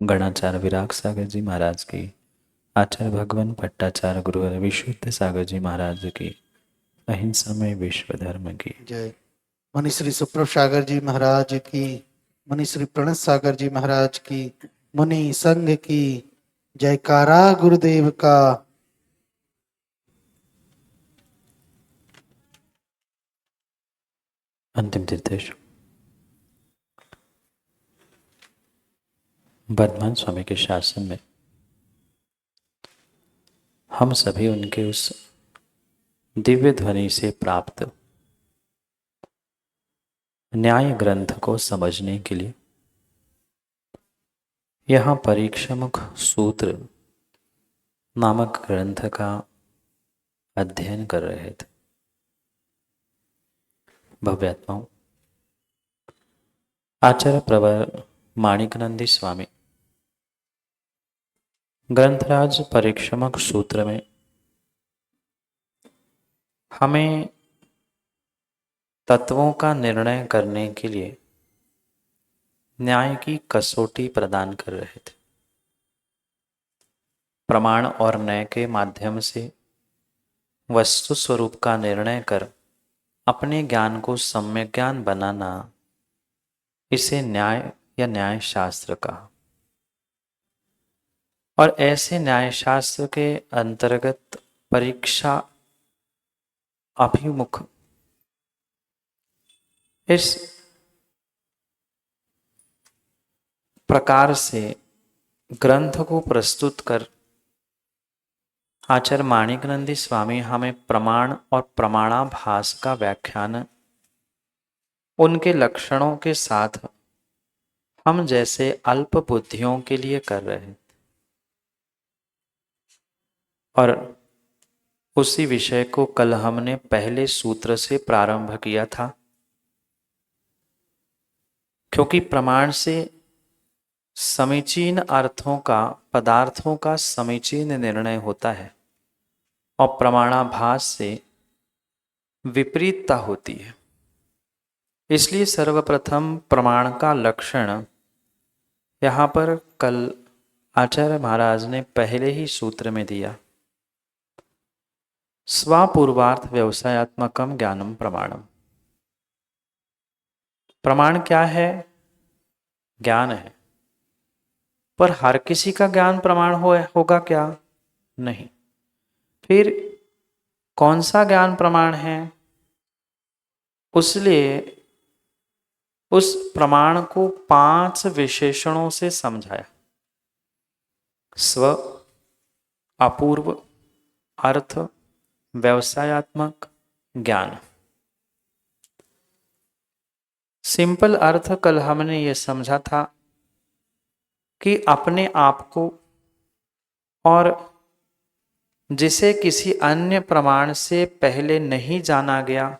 गणाचार्य विराग सागर जी महाराज की, आचार्य भगवान भट्टाचार्य गुरुवर विशुद्ध सागर जी महाराज की, अहिंसा में विश्व धर्म की जय। मुनि श्री सुप्रभ सागर जी महाराज की, मुनि श्री प्रणत सागर जी महाराज की, मुनि संघ की जयकारा गुरुदेव का। अंतिम निर्देश। वर्धमान स्वामी के शासन में हम सभी उनके उस दिव्य ध्वनि से प्राप्त न्याय ग्रंथ को समझने के लिए यहाँ परीक्षामुख सूत्र नामक ग्रंथ का अध्ययन कर रहे थे। भव्यात्माओं, आचार्य प्रवर माणिकनंदी स्वामी ग्रंथराज परीक्षामुख सूत्र में हमें तत्वों का निर्णय करने के लिए न्याय की कसौटी प्रदान कर रहे थे। प्रमाण और न्याय के माध्यम से वस्तु स्वरूप का निर्णय कर अपने ज्ञान को सम्यक ज्ञान बनाना, इसे न्याय या न्याय शास्त्र कहा। और ऐसे न्याय शास्त्र के अंतर्गत परीक्षा अभिमुख इस प्रकार से ग्रंथ को प्रस्तुत कर आचार्य माणिकनंदी स्वामी हमें प्रमाण और प्रमाणाभास का व्याख्यान उनके लक्षणों के साथ हम जैसे अल्प बुद्धियों के लिए कर रहे हैं। और उसी विषय को कल हमने पहले सूत्र से प्रारंभ किया था, क्योंकि प्रमाण से समीचीन अर्थों का, पदार्थों का समीचीन निर्णय होता है और प्रमाणाभास से विपरीतता होती है। इसलिए सर्वप्रथम प्रमाण का लक्षण यहाँ पर कल आचार्य महाराज ने पहले ही सूत्र में दिया। स्वपूर्वार्थ व्यवसायात्मकम ज्ञानम प्रमाणम। प्रमाण क्या है? ज्ञान है। पर हर किसी का ज्ञान प्रमाण होगा क्या? नहीं। फिर कौन सा ज्ञान प्रमाण है? उसलिए उस प्रमाण को 5 विशेषणों से समझाया। स्व, अपूर्व, अर्थ, व्यवसायात्मक, ज्ञान। सिंपल अर्थ कल हमने ये समझा था कि अपने आप को और जिसे किसी अन्य प्रमाण से पहले नहीं जाना गया,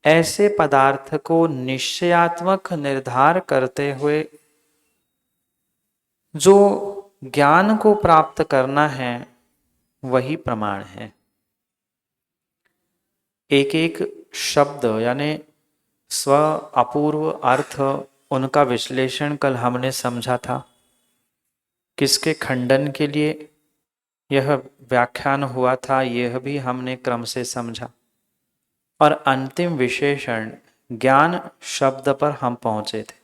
ऐसे पदार्थ को निश्चयात्मक निर्धार करते हुए जो ज्ञान को प्राप्त करना है वही प्रमाण है। एक एक शब्द यानी स्व, अपूर्व, अर्थ, उनका विश्लेषण कल हमने समझा था। किसके खंडन के लिए यह व्याख्यान हुआ था, यह भी हमने क्रम से समझा। और अंतिम विशेषण ज्ञान शब्द पर हम पहुंचे थे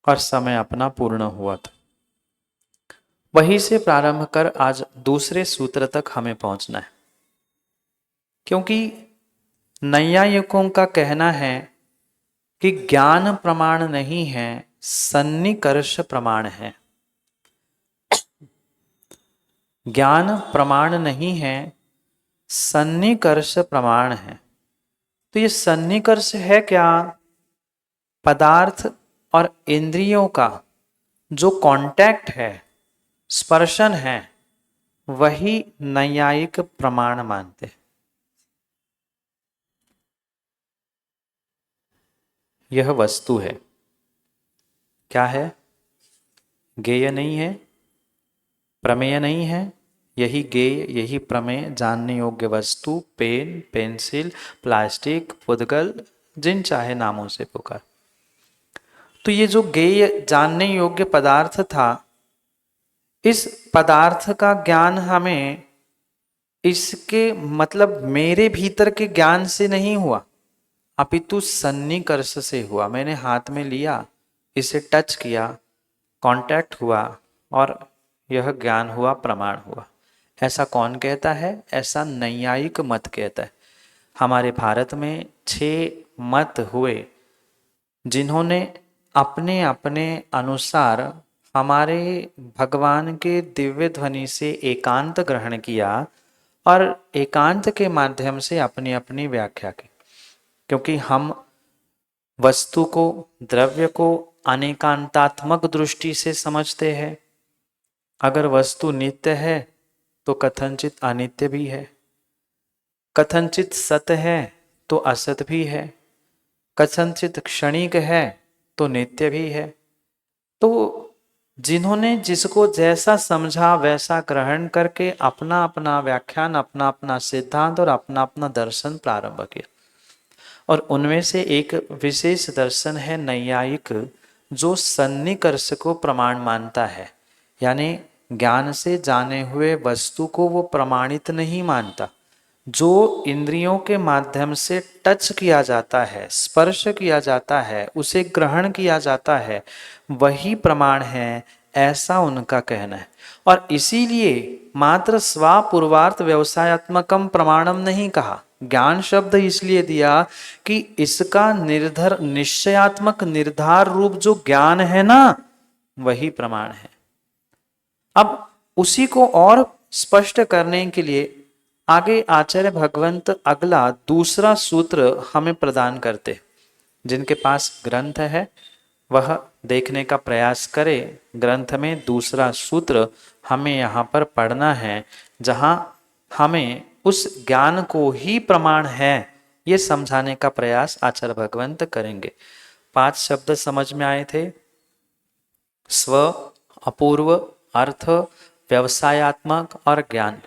और समय अपना पूर्ण हुआ था। वहीं से प्रारंभ कर आज दूसरे सूत्र तक हमें पहुंचना है, क्योंकि नैयायिकों का कहना है कि ज्ञान प्रमाण नहीं है, सन्निकर्ष प्रमाण है। ज्ञान प्रमाण नहीं है, सन्निकर्ष प्रमाण है। तो ये सन्निकर्ष है क्या? पदार्थ और इंद्रियों का जो कांटेक्ट है, स्पर्शन है, वही नैयायिक प्रमाण मानते हैं। यह वस्तु है। क्या है? ज्ञेय नहीं है, प्रमेय नहीं है। यही ज्ञेय, यही प्रमेय, जानने योग्य वस्तु, पेन, पेंसिल, प्लास्टिक, पुद्गल, जिन चाहे नामों से पुकार। तो ये जो ज्ञेय जानने योग्य पदार्थ था, इस पदार्थ का ज्ञान हमें इसके मतलब मेरे भीतर के ज्ञान से नहीं हुआ, अपितु सन्निकर्ष से हुआ। मैंने हाथ में लिया, इसे टच किया, कांटेक्ट हुआ और यह ज्ञान हुआ, प्रमाण हुआ। ऐसा कौन कहता है? ऐसा नैयायिक मत कहता है। हमारे भारत में 6 मत हुए जिन्होंने अपने अपने अनुसार हमारे भगवान के दिव्य ध्वनि से एकांत ग्रहण किया और एकांत के माध्यम से अपनी अपनी व्याख्या की। क्योंकि हम वस्तु को, द्रव्य को अनेकांतात्मक दृष्टि से समझते हैं। अगर वस्तु नित्य है तो कथनचित अनित्य भी है, कथनचित सत्य है तो असत भी है, कथनचित क्षणिक है तो नित्य भी है। तो जिन्होंने जिसको जैसा समझा वैसा ग्रहण करके अपना अपना व्याख्यान, अपना अपना सिद्धांत और अपना अपना दर्शन प्रारंभ किया। और उनमें से एक विशेष दर्शन है नैयायिक, जो सन्निकर्ष को प्रमाण मानता है। यानी ज्ञान से जाने हुए वस्तु को वो प्रमाणित नहीं मानता। जो इंद्रियों के माध्यम से टच किया जाता है, स्पर्श किया जाता है, उसे ग्रहण किया जाता है, वही प्रमाण है, ऐसा उनका कहना है। और इसीलिए मात्र स्वापूर्वार्थ व्यवसायत्मकम प्रमाणम नहीं कहा। ज्ञान शब्द इसलिए दिया कि इसका निर्धर निश्चयात्मक निर्धार रूप जो ज्ञान है ना, वही प्रमाण है। अब उसी को और स्पष्ट करने के लिए आगे आचार्य भगवंत अगला दूसरा सूत्र हमें प्रदान करते। जिनके पास ग्रंथ है वह देखने का प्रयास करे। ग्रंथ में दूसरा सूत्र हमें यहाँ पर पढ़ना है, जहाँ हमें उस ज्ञान को ही प्रमाण है ये समझाने का प्रयास आचार्य भगवंत करेंगे। 5 शब्द समझ में आए थे। स्व, अपूर्व, अर्थ, व्यवसायत्मक और ज्ञान।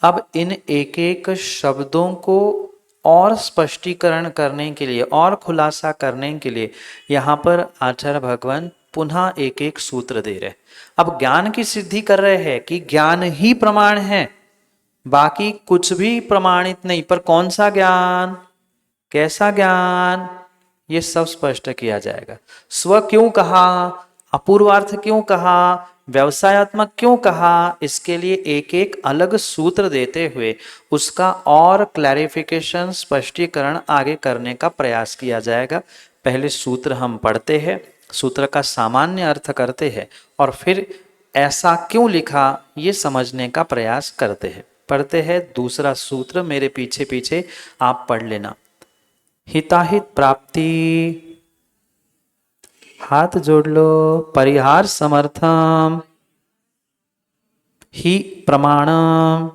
अब इन एक एक शब्दों को और स्पष्टीकरण करने के लिए और खुलासा करने के लिए यहाँ पर आचार्य भगवान पुनः एक एक सूत्र दे रहे। अब ज्ञान की सिद्धि कर रहे हैं कि ज्ञान ही प्रमाण है, बाकी कुछ भी प्रमाणित नहीं। पर कौन सा ज्ञान, कैसा ज्ञान, ये सब स्पष्ट किया जाएगा। स्व क्यों कहा, अपूर्वार्थ क्यों कहा, व्यवसायत्मक क्यों कहा, इसके लिए एक एक अलग सूत्र देते हुए उसका और क्लैरिफिकेशन, स्पष्टीकरण आगे करने का प्रयास किया जाएगा। पहले सूत्र हम पढ़ते हैं, सूत्र का सामान्य अर्थ करते हैं और फिर ऐसा क्यों लिखा ये समझने का प्रयास करते हैं। पढ़ते हैं दूसरा सूत्र, मेरे पीछे पीछे आप पढ़ लेना। हिताहित प्राप्ति, हाथ जोड़ लो, परिहार समर्थम ही प्रमाणम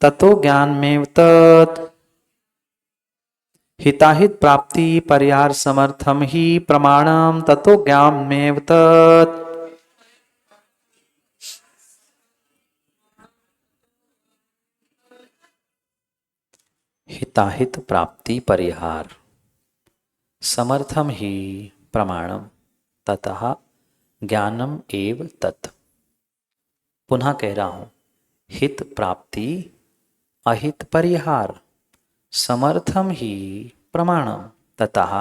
ततो ज्ञान में तत्। हिताहित प्राप्ति परिहार समर्थम ही प्रमाणम ततो ज्ञान में तत्। हिताहित प्राप्ति परिहार समर्थम ही प्रमाणम ततः ज्ञानम एव तत्। पुनः कह रहा हूं, हित प्राप्ति, अहित परिहार, समर्थम ही प्रमाणम ततः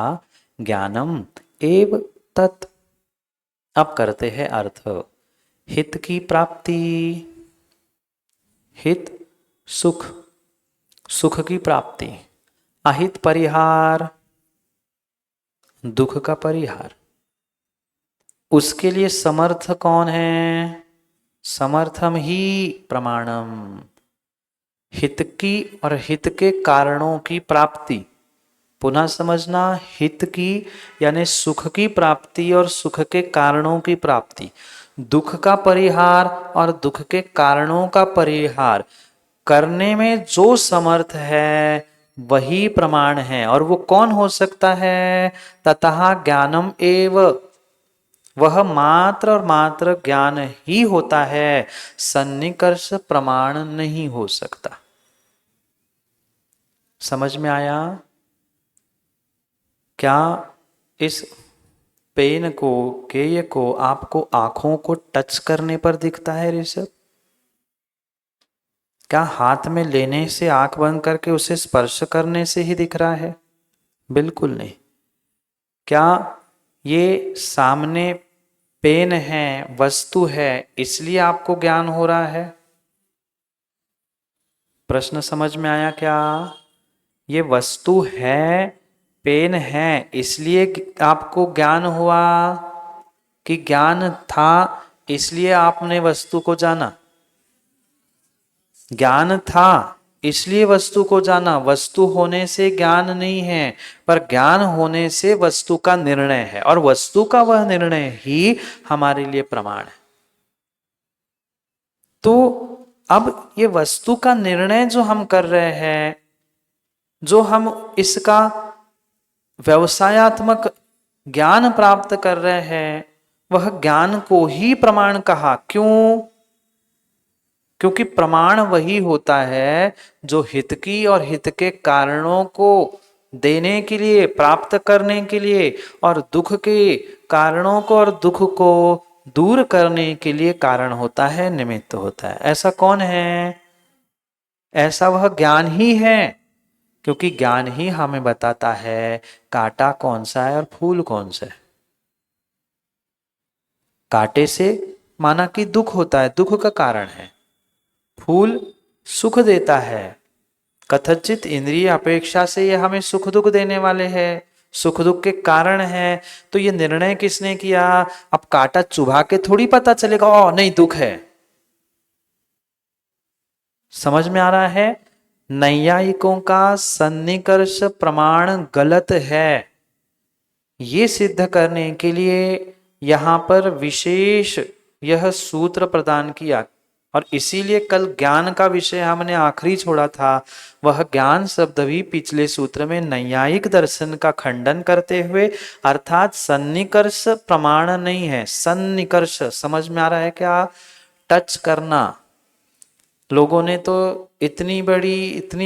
ज्ञानम एव तत्। अब करते हैं अर्थ। हित की प्राप्ति, हित सुख, सुख की प्राप्ति। अहित परिहार, दुख का परिहार। उसके लिए समर्थ कौन है? समर्थम ही प्रमाणम। हित की और हित के कारणों की प्राप्ति। पुनः समझना, हित की यानी सुख की प्राप्ति और सुख के कारणों की प्राप्ति, दुख का परिहार और दुख के कारणों का परिहार करने में जो समर्थ है वही प्रमाण है। और वो कौन हो सकता है? ततः ज्ञानम एव, वह मात्र और मात्र ज्ञान ही होता है, सन्निकर्ष प्रमाण नहीं हो सकता। समझ में आया? क्या इस पेन को, केय को आपको आंखों को टच करने पर दिखता है ऋषभ? क्या हाथ में लेने से, आंख बंद करके उसे स्पर्श करने से ही दिख रहा है? बिल्कुल नहीं। क्या ये सामने पेन है, वस्तु है, इसलिए आपको ज्ञान हो रहा है? प्रश्न समझ में आया क्या? ये वस्तु है, पेन है, इसलिए आपको ज्ञान हुआ कि ज्ञान था इसलिए आपने वस्तु को जाना? ज्ञान था इसलिए वस्तु को जाना। वस्तु होने से ज्ञान नहीं है, पर ज्ञान होने से वस्तु का निर्णय है, और वस्तु का वह निर्णय ही हमारे लिए प्रमाण है। तो अब ये वस्तु का निर्णय जो हम कर रहे हैं, जो हम इसका व्यवसायात्मक ज्ञान प्राप्त कर रहे हैं, वह ज्ञान को ही प्रमाण कहा। क्यों? क्योंकि प्रमाण वही होता है जो हित की और हित के कारणों को देने के लिए, प्राप्त करने के लिए, और दुख के कारणों को और दुख को दूर करने के लिए कारण होता है, निमित्त होता है। ऐसा कौन है? ऐसा वह ज्ञान ही है, क्योंकि ज्ञान ही हमें बताता है कांटा कौन सा है और फूल कौन सा है। कांटे से माना कि दुख होता है, दुख का कारण है। फूल सुख देता है, कथचित इंद्रिय अपेक्षा से ये हमें सुख दुख देने वाले हैं, सुख दुख के कारण है। तो ये निर्णय किसने किया? अब कांटा चुभा के थोड़ी पता चलेगा ओ नहीं दुख है। समझ में आ रहा है? नैयायिकों का सन्निकर्ष प्रमाण गलत है। ये सिद्ध करने के लिए यहां पर विशेष यह सूत्र प्रदान किया, और इसीलिए कल ज्ञान का विषय हमने आखिरी छोड़ा था। वह ज्ञान शब्द भी पिछले सूत्र में नैयायिक दर्शन का खंडन करते हुए, अर्थात सन्निकर्ष प्रमाण नहीं है। सन्निकर्ष समझ में आ रहा है क्या? टच करना। लोगों ने तो इतनी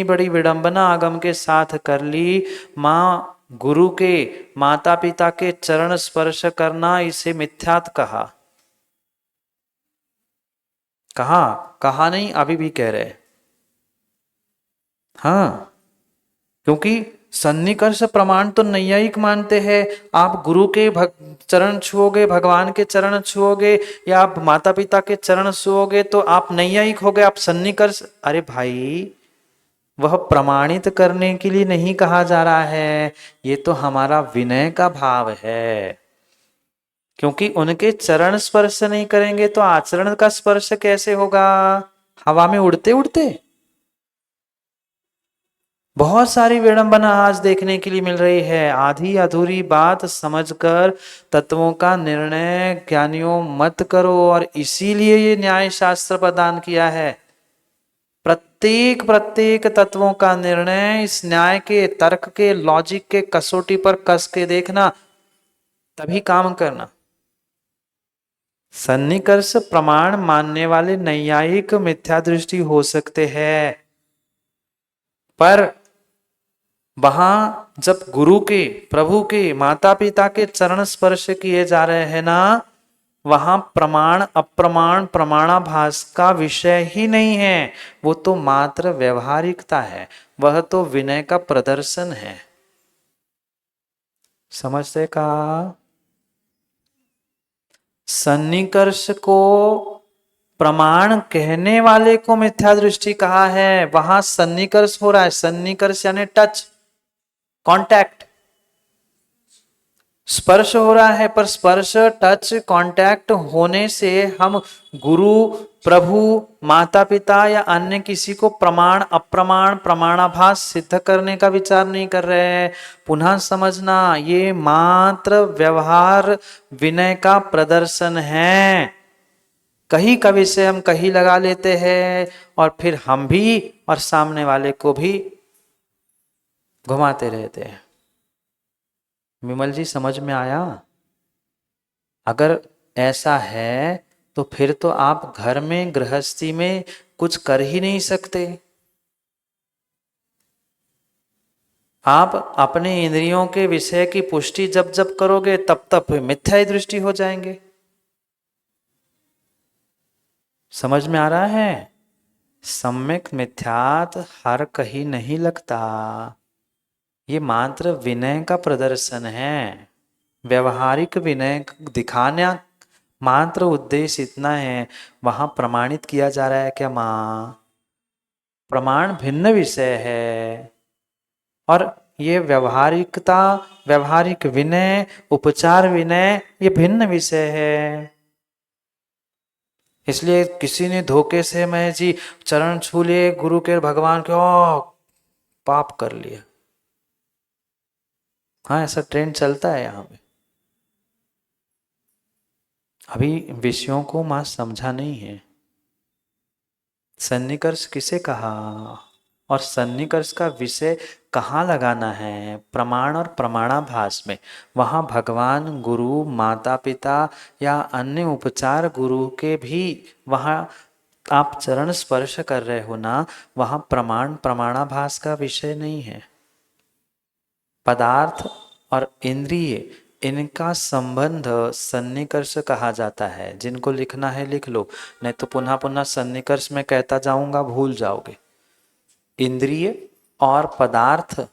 बड़ी विडंबना आगम के साथ कर ली। मां गुरु के, माता पिता के चरण स्पर्श करना, इसे मिथ्यात कहा। कहा नहीं, अभी भी कह रहे। हाँ, क्योंकि सन्निकर्ष प्रमाण तो नैयायिक मानते हैं। आप गुरु के चरण छुओगे, भगवान के चरण छुओगे, या आप माता पिता के चरण छुओगे तो आप नैयायिक हो गए, आप सन्निकर्ष। अरे भाई, वह प्रमाणित करने के लिए नहीं कहा जा रहा है, ये तो हमारा विनय का भाव है। क्योंकि उनके चरण स्पर्श नहीं करेंगे तो आचरण का स्पर्श कैसे होगा? हवा में उड़ते उड़ते। बहुत सारी विडंबना आज देखने के लिए मिल रही है। आधी अधूरी बात समझकर तत्वों का निर्णय ज्ञानियों मत करो, और इसीलिए ये न्याय शास्त्र प्रदान किया है। प्रत्येक तत्वों का निर्णय इस न्याय के, तर्क के, लॉजिक के कसौटी पर कस के देखना, तभी काम करना। सन्निकर्ष प्रमाण मानने वाले नैयायिक मिथ्या दृष्टि हो सकते हैं, पर वहां जब गुरु के, प्रभु के, माता पिता के चरण स्पर्श किए जा रहे हैं ना, वहां प्रमाण अप्रमाण प्रमाणाभास का विषय ही नहीं है। वो तो मात्र व्यवहारिकता है, वह तो विनय का प्रदर्शन है। समझते का? सन्निकर्ष को प्रमाण कहने वाले को मिथ्या दृष्टि कहा है। वहां सन्निकर्ष हो रहा है। सन्निकर्ष यानी टच, कांटेक्ट, स्पर्श हो रहा है। पर स्पर्श, टच, कांटेक्ट होने से हम गुरु, प्रभु, माता पिता या अन्य किसी को प्रमाण अप्रमाण प्रमाणाभास सिद्ध करने का विचार नहीं कर रहे हैं। पुनः समझना, ये मात्र व्यवहार विनय का प्रदर्शन है। कहीं का विषय हम कहीं लगा लेते हैं, और फिर हम भी और सामने वाले को भी घुमाते रहते हैं। विमल जी, समझ में आया? अगर ऐसा है तो फिर तो आप घर में, गृहस्थी में कुछ कर ही नहीं सकते। आप अपने इंद्रियों के विषय की पुष्टि जब जब करोगे तब तब मिथ्या दृष्टि हो जाएंगे। समझ में आ रहा है? सम्यक मिथ्यात हर कहीं नहीं लगता। ये मात्र विनय का प्रदर्शन है, व्यवहारिक विनय दिखाना मात्र उद्देश्य इतना है। वहां प्रमाणित किया जा रहा है क्या मां? प्रमाण भिन्न विषय है और ये व्यवहारिकता, व्यवहारिक विनय, उपचार विनय, ये भिन्न विषय है। इसलिए किसी ने धोखे से मैं जी चरण छू लिए गुरु के भगवान के, ओ पाप कर लिया। हाँ, ऐसा ट्रेंड चलता है यहाँ पे। अभी विषयों को मां समझा नहीं है। सन्निकर्ष किसे कहा और सन्निकर्ष का विषय कहाँ लगाना है? प्रमाण और प्रमाणाभास में। वहाँ भगवान, गुरु, माता पिता या अन्य उपचार गुरु के भी वहाँ आप चरण स्पर्श कर रहे हो ना, वहाँ प्रमाण प्रमाणाभास का विषय नहीं है। पदार्थ और इंद्रिय, इनका संबंध सन्निकर्ष कहा जाता है। जिनको लिखना है लिख लो, नहीं तो पुनः पुनः सन्निकर्ष में कहता जाऊंगा, भूल जाओगे। इंद्रिय और पदार्थ,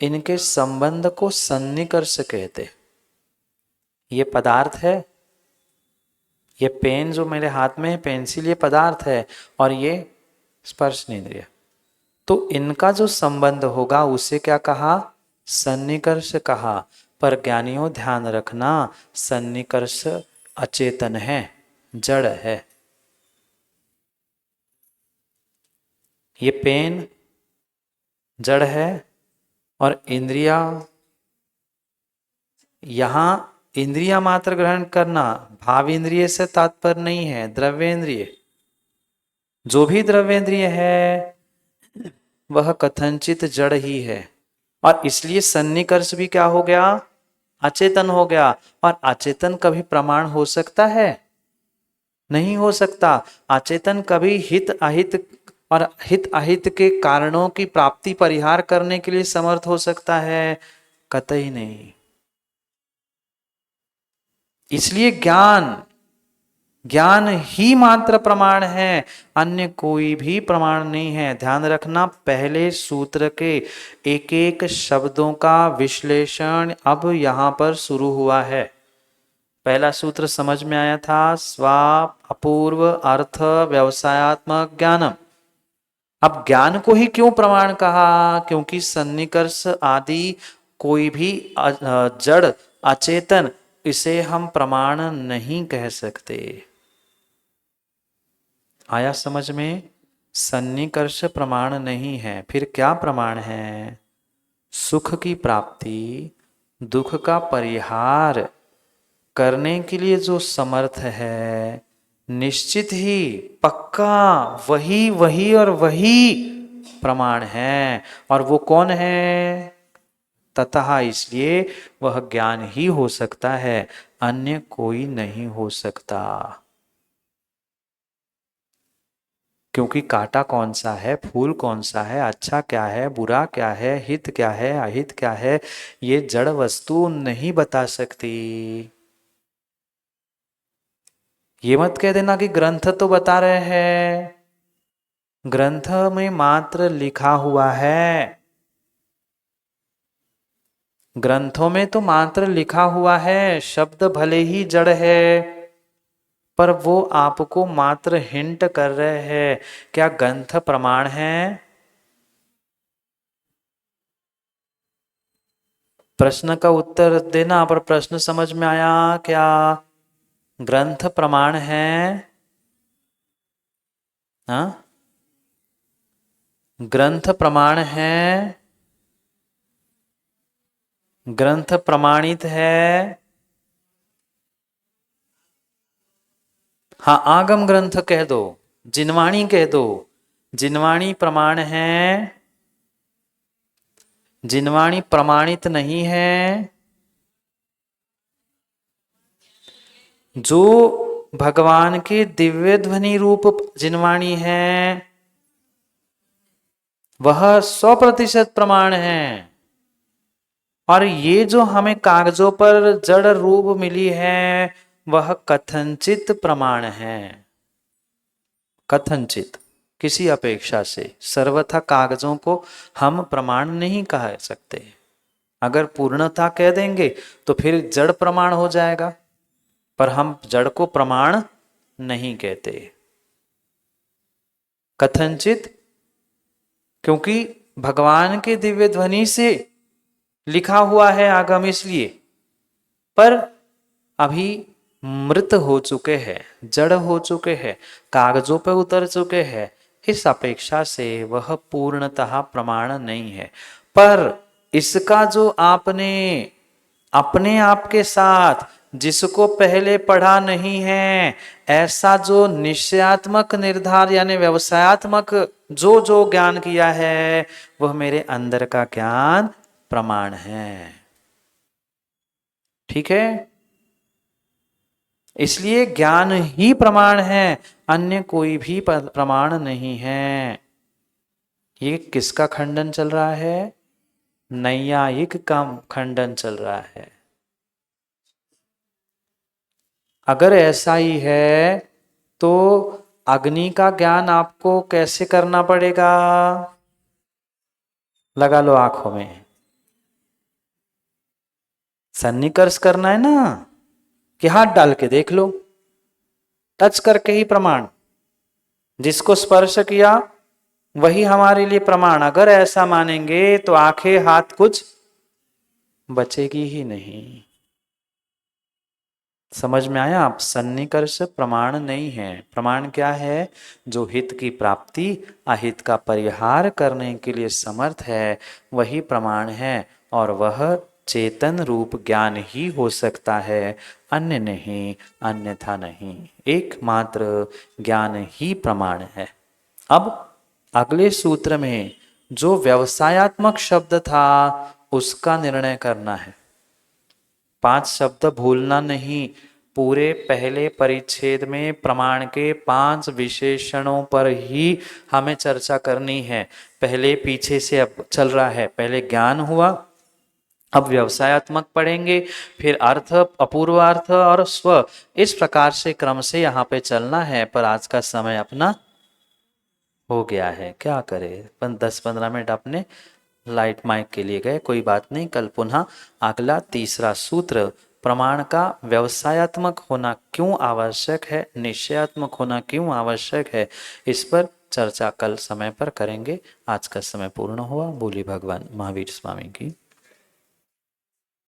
इनके संबंध को सन्निकर्ष कहते। ये पदार्थ है, ये पेन जो मेरे हाथ में है, पेंसिल, ये पदार्थ है और ये स्पर्श इंद्रिय। तो इनका जो संबंध होगा उसे क्या कहा? सन्निकर्ष कहा। पर ज्ञानियों ध्यान रखना, सन्निकर्ष अचेतन है, जड़ है। ये पेन जड़ है और इंद्रिया, यहां इंद्रिया मात्र ग्रहण करना, भाव इंद्रिय से तात्पर्य नहीं है, द्रव्येंद्रिय। जो भी द्रव्येंद्रिय है वह कथनचित जड़ ही है और इसलिए सन्निकर्ष भी क्या हो गया? अचेतन हो गया। और अचेतन कभी प्रमाण हो सकता है? नहीं हो सकता। अचेतन कभी हित अहित और हित अहित के कारणों की प्राप्ति परिहार करने के लिए समर्थ हो सकता है? कतई नहीं। इसलिए ज्ञान, ज्ञान ही मात्र प्रमाण है, अन्य कोई भी प्रमाण नहीं है। ध्यान रखना, पहले सूत्र के एक एक शब्दों का विश्लेषण अब यहां पर शुरू हुआ है। पहला सूत्र समझ में आया था, स्वा अपूर्व अर्थ व्यवसायत्मक ज्ञानम। अब ज्ञान को ही क्यों प्रमाण कहा? क्योंकि सन्निकर्ष आदि कोई भी जड़ अचेतन, इसे हम प्रमाण नहीं कह सकते। आया समझ में? सन्निकर्ष प्रमाण नहीं है। फिर क्या प्रमाण है? सुख की प्राप्ति, दुख का परिहार करने के लिए जो समर्थ है, निश्चित ही पक्का वही वही और वही प्रमाण है। और वो कौन है? ततः, इसलिए वह ज्ञान ही हो सकता है, अन्य कोई नहीं हो सकता। क्योंकि कांटा कौन सा है, फूल कौन सा है, अच्छा क्या है, बुरा क्या है, हित क्या है, अहित क्या है, ये जड़ वस्तु नहीं बता सकती। ये मत कह देना कि ग्रंथ तो बता रहे हैं। ग्रंथ में मात्र लिखा हुआ है, ग्रंथों में तो मात्र लिखा हुआ है। शब्द भले ही जड़ है, पर वो आपको मात्र हिंट कर रहे हैं। क्या ग्रंथ प्रमाण है? प्रश्न का उत्तर देना, पर प्रश्न समझ में आया क्या? ग्रंथ प्रमाण है? हाँ, ग्रंथ प्रमाण है, ग्रंथ प्रमाणित है। हाँ, आगम ग्रंथ कह दो, जिनवाणी कह दो। जिनवाणी प्रमाण है, जिनवाणी प्रमाणित नहीं है। जो भगवान के दिव्य ध्वनि रूप जिनवाणी है वह 100% प्रमाण है। और ये जो हमें कागजों पर जड़ रूप मिली है वह कथनचित प्रमाण है। कथनचित, किसी अपेक्षा से। सर्वथा कागजों को हम प्रमाण नहीं कह सकते। अगर पूर्णता कह देंगे तो फिर जड़ प्रमाण हो जाएगा, पर हम जड़ को प्रमाण नहीं कहते। कथनचित, क्योंकि भगवान के दिव्य ध्वनि से लिखा हुआ है आगम, इसलिए। पर अभी मृत हो चुके हैं, जड़ हो चुके हैं, कागजों पर उतर चुके हैं, इस अपेक्षा से वह पूर्णतः प्रमाण नहीं है। पर इसका जो आपने अपने आप के साथ, जिसको पहले पढ़ा नहीं है, ऐसा जो निश्चयात्मक निर्धार यानी व्यवसायत्मक जो जो ज्ञान किया है, वह मेरे अंदर का ज्ञान प्रमाण है। ठीक है? इसलिए ज्ञान ही प्रमाण है, अन्य कोई भी प्रमाण नहीं है। ये किसका खंडन चल रहा है? नैयायिक का खंडन चल रहा है। अगर ऐसा ही है तो अग्नि का ज्ञान आपको कैसे करना पड़ेगा? लगा लो आंखों में, सन्निकर्ष करना है ना, कि हाथ डाल के देख लो, टच करके ही प्रमाण। जिसको स्पर्श किया वही हमारे लिए प्रमाण। अगर ऐसा मानेंगे तो आंखें हाथ कुछ बचेगी ही नहीं। समझ में आया? आप, सन्निकर्ष प्रमाण नहीं है। प्रमाण क्या है? जो हित की प्राप्ति अहित का परिहार करने के लिए समर्थ है, वही प्रमाण है। और वह चेतन रूप ज्ञान ही हो सकता है, अन्य नहीं, अन्यथा नहीं। एकमात्र ज्ञान ही प्रमाण है। अब अगले सूत्र में जो व्यवसायत्मक शब्द था उसका निर्णय करना है। 5 शब्द भूलना नहीं। पूरे पहले परिच्छेद में प्रमाण के 5 विशेषणों पर ही हमें चर्चा करनी है। पहले पीछे से अब चल रहा है, पहले ज्ञान हुआ, अब व्यवसायत्मक पढ़ेंगे, फिर अर्थ, अपूर्वार्थ और स्व। इस प्रकार से क्रम से यहाँ पे चलना है। पर आज का समय अपना हो गया है, क्या करें, 10-15 मिनट अपने लाइट माइक के लिए गए, कोई बात नहीं। कल पुनः अगला तीसरा सूत्र, प्रमाण का व्यवसायत्मक होना क्यों आवश्यक है, निश्चयात्मक होना क्यों आवश्यक है, इस पर चर्चा कल समय पर करेंगे। आज का समय पूर्ण हुआ। बोली भगवान महावीर स्वामी की।